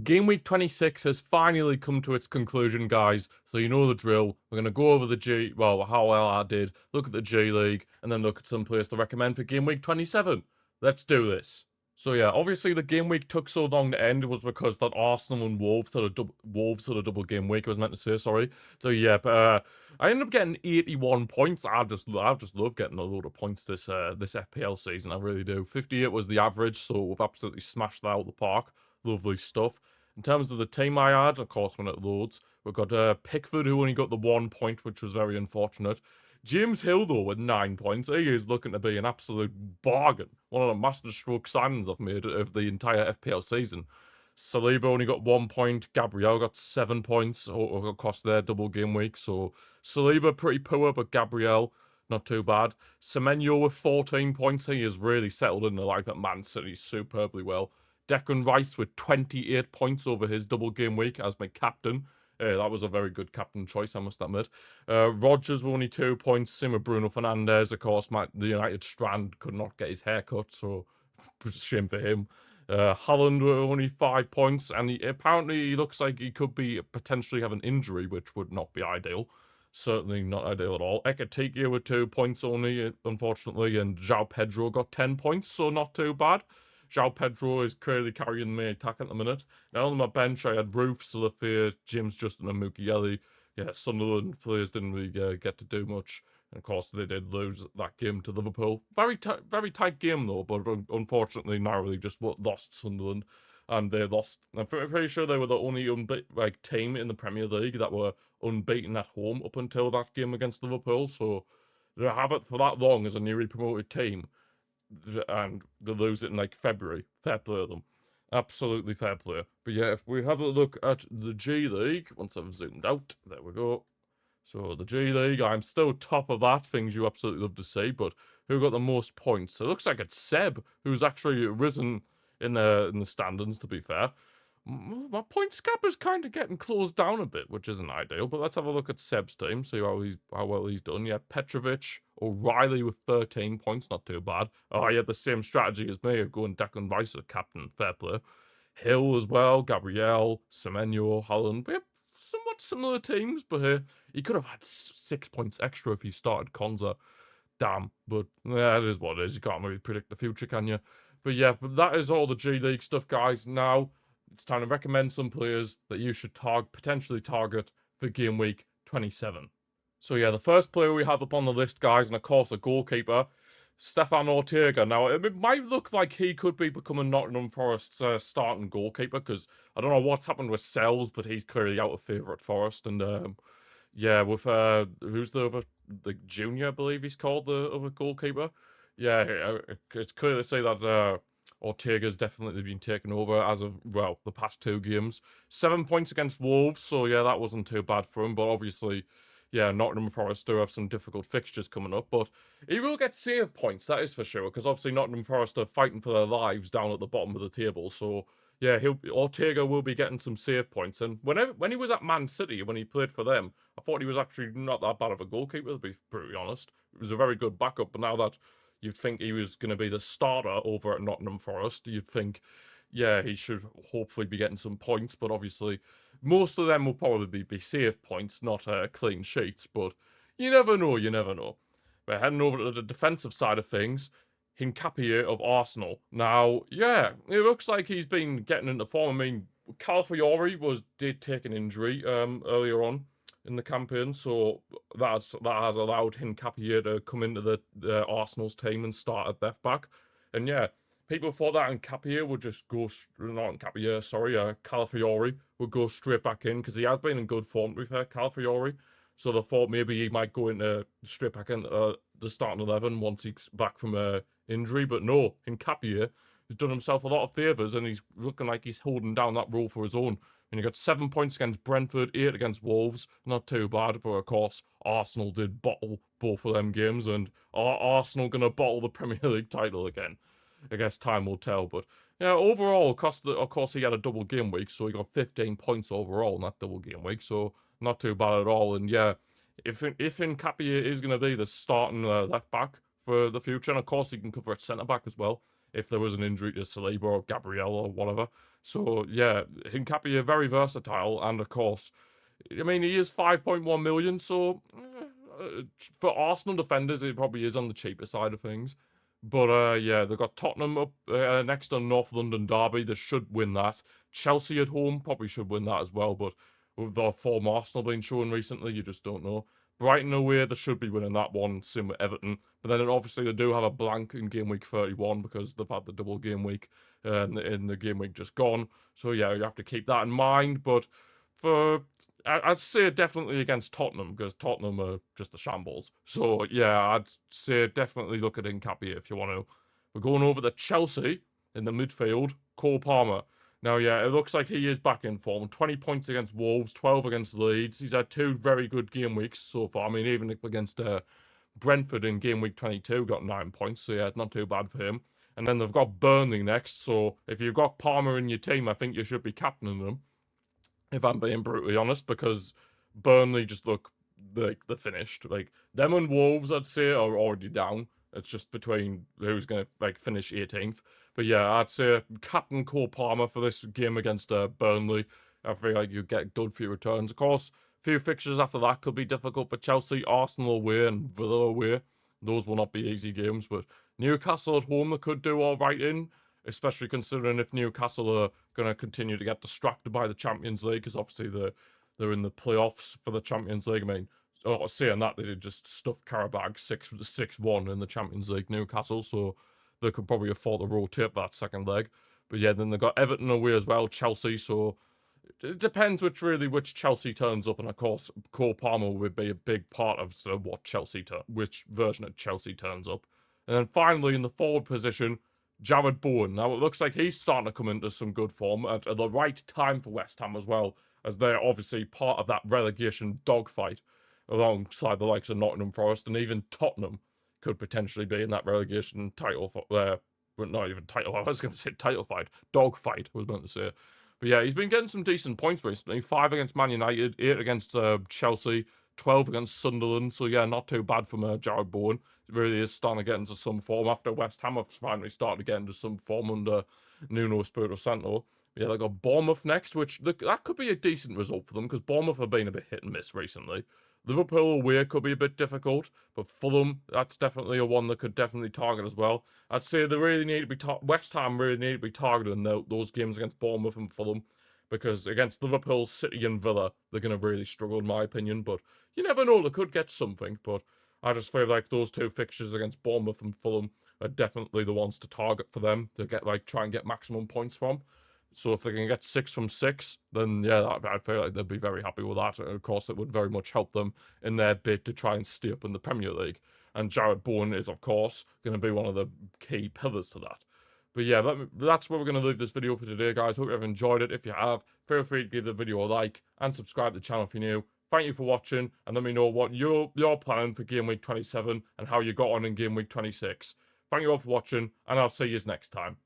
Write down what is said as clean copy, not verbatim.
Game week 26 has finally come to its conclusion, guys. So you know the drill. We're going to go over how well I did, look at the G League, and then look at some players to recommend for game week 27. Let's do this. So yeah, obviously the game week took so long to end was because that Arsenal and Wolves had a double game week. I was meant to say, sorry. So yeah, but I ended up getting 81 points. I just love getting a load of points this FPL season. I really do. 58 was the average, so we've absolutely smashed that out of the park. Lovely stuff. In terms of the team I had, of course, when it loads, we've got Pickford, who only got the 1 point, which was very unfortunate. James Hill, though, with 9 points. He is looking to be an absolute bargain. One of the masterstroke signings I've made of the entire FPL season. Saliba only got 1 point. Gabriel got 7 points across their double game week. So Saliba pretty poor, but Gabriel not too bad. Semenyo with 14 points. He has really settled into life at Man City superbly well. Declan Rice with 28 points over his double game week as my captain. That was a very good captain choice, I must admit. Rodgers with only 2 points. Same with Bruno Fernandes. Of course, the United Strand could not get his hair cut, so it was a shame for him. Haaland with only 5 points, and apparently he looks like he could be potentially have an injury, which would not be ideal. Certainly not ideal at all. Ekatike with 2 points only, unfortunately, and João Pedro got 10 points, so not too bad. João Pedro is clearly carrying the attack at the minute. Now on my bench, I had Roof, Salafir, James Justin, and Mukiele. Yeah, Sunderland players didn't really get to do much. And of course, they did lose that game to Liverpool. Very tight game, though, but unfortunately, narrowly just lost Sunderland. And they lost. I'm pretty sure they were the only team in the Premier League that were unbeaten at home up until that game against Liverpool. So to have it for that long as a newly promoted team and they lose it in like February. Fair play to them. Absolutely fair play. But yeah, if we have a look at the G League, once I've zoomed out, there we go. So the G League, I'm still top of that, things you absolutely love to see, but who got the most points? It looks like it's Seb, who's actually risen in the standings, to be fair. My points gap is kind of getting closed down a bit, which isn't ideal. But let's have a look at Seb's team, see how well he's done. Yeah, Petrovic, O'Reilly with 13 points, not too bad. Oh, he had the same strategy as me of going Declan Rice as captain, fair play. Hill as well, Gabriel, Semenyo, Holland. We have somewhat similar teams, but he could have had 6 points extra if he started Konza. Damn, but yeah, it is what it is. You can't really predict the future, can you? But yeah, but that is all the G League stuff, guys. Now it's time to recommend some players that you should potentially target for game week 27. So yeah, the first player we have up on the list, guys, and of course a goalkeeper, Stefan Ortega. Now it might look like he could be becoming Nottingham Forest's starting goalkeeper because I don't know what's happened with Sells, but he's clearly out of favour at Forest. And yeah, with who's the other, the junior, I believe he's called, the other goalkeeper. Yeah, it's clear to say that Ortega's definitely been taken over as of, well, the past 2 games. 7 points against Wolves, so yeah, that wasn't too bad for him, but obviously, yeah, Nottingham Forest do have some difficult fixtures coming up, but he will get save points, that is for sure, because obviously Nottingham Forest are fighting for their lives down at the bottom of the table, so yeah, Ortega will be getting some save points, and when he was at Man City, when he played for them, I thought he was actually not that bad of a goalkeeper, to be pretty honest. It was a very good backup, but now that you'd think he was going to be the starter over at Nottingham Forest. You'd think, yeah, he should hopefully be getting some points, but obviously most of them will probably be save points, not clean sheets. But you never know, you never know. We're heading over to the defensive side of things. Hincapié of Arsenal. Now, yeah, it looks like he's been getting into form. I mean, Calafiori did take an injury earlier on in the campaign, so that has allowed Hincapié to come into the Arsenal's team and start at left back. And yeah, people thought that Hincapié would just go, not Hincapié, sorry, Calafiori would go straight back in because he has been in good form, to be fair, Calafiori. So they thought maybe he might go into straight back into the starting 11 once he's back from injury, but no, Hincapié has done himself a lot of favours and he's looking like he's holding down that role for his own. And he got 7 points against Brentford, 8 against Wolves. Not too bad, but of course, Arsenal did bottle both of them games, and are Arsenal going to bottle the Premier League title again? I guess time will tell, but yeah, overall, of course, he had a double game week, so he got 15 points overall in that double game week, so not too bad at all. And yeah, if Nkapia is going to be the starting left back for the future, and of course he can cover at centre back as well if there was an injury to Saliba or Gabriel or whatever, So yeah, Hincapié very versatile, and of course, I mean he is 5.1 million, so for Arsenal defenders it probably is on the cheaper side of things. But yeah, they've got Tottenham up next on North London derby. They should win that. Chelsea at home probably should win that as well. But with the form Arsenal being shown recently, you just don't know. Brighton away, they should be winning that one. Same with Everton. But then obviously they do have a blank in game week 31 because they've had the double game week in the game week just gone. So yeah, you have to keep that in mind. But for I'd say definitely against Tottenham because Tottenham are just a shambles. So yeah, I'd say definitely look at Hincapié if you want to. We're going over to Chelsea in the midfield. Cole Palmer. Now, yeah, it looks like he is back in form. 20 points against Wolves, 12 against Leeds. He's had 2 very good game weeks so far. I mean, even against Brentford in game week 22, got 9 points. So yeah, not too bad for him. And then they've got Burnley next. So if you've got Palmer in your team, I think you should be captaining them, if I'm being brutally honest, because Burnley just look like they're finished. Like them and Wolves, I'd say, are already down. It's just between who's gonna like finish 18th. But yeah, I'd say Captain Cole Palmer for this game against Burnley. I feel like you get good for your returns. Of course, few fixtures after that could be difficult for Chelsea. Arsenal away and Villa away. Those will not be easy games, but Newcastle at home they could do all right in, especially considering if Newcastle are going to continue to get distracted by the Champions League, because obviously they're in the playoffs for the Champions League. I mean, saying that, they did just stuff Karabag 6-1 in the Champions League, Newcastle, so they could probably afford to rotate that second leg. But yeah, then they got Everton away as well, Chelsea, so it depends which Chelsea turns up, and of course Cole Palmer would be a big part of which version of Chelsea turns up. And then finally in the forward position, Jared Bowen. Now it looks like he's starting to come into some good form at the right time for West Ham as well, as they're obviously part of that relegation dogfight alongside the likes of Nottingham Forest, and even Tottenham could potentially be in that relegation title not even title. I was going to say title fight, dogfight. I was meant to say. But yeah, he's been getting some decent points recently. 5 against Man United, 8 against Chelsea, 12 against Sunderland. So yeah, not too bad from Jared Bowen. It really is starting to get into some form after West Ham have finally started to get into some form under Nuno Espirito Santo. Yeah, they got Bournemouth next, which that could be a decent result for them because Bournemouth have been a bit hit and miss recently. Liverpool away could be a bit difficult, but Fulham, that's definitely a one that could definitely target as well. I'd say they really need to be West Ham really need to be targeting those games against Bournemouth and Fulham, because against Liverpool, City, and Villa, they're going to really struggle in my opinion. But you never know; they could get something. But I just feel like those 2 fixtures against Bournemouth and Fulham are definitely the ones to target for them to get try and get maximum points from. So if they can get 6 from 6, then yeah, I feel like they'd be very happy with that. And of course, it would very much help them in their bid to try and stay up in the Premier League. And Jared Bowen is, of course, going to be one of the key pillars to that. But yeah, that's where we're going to leave this video for today, guys. Hope you have enjoyed it. If you have, feel free to give the video a like and subscribe to the channel if you're new. Thank you for watching, and let me know what you're planning for Game Week 27 and how you got on in Game Week 26. Thank you all for watching, and I'll see you next time.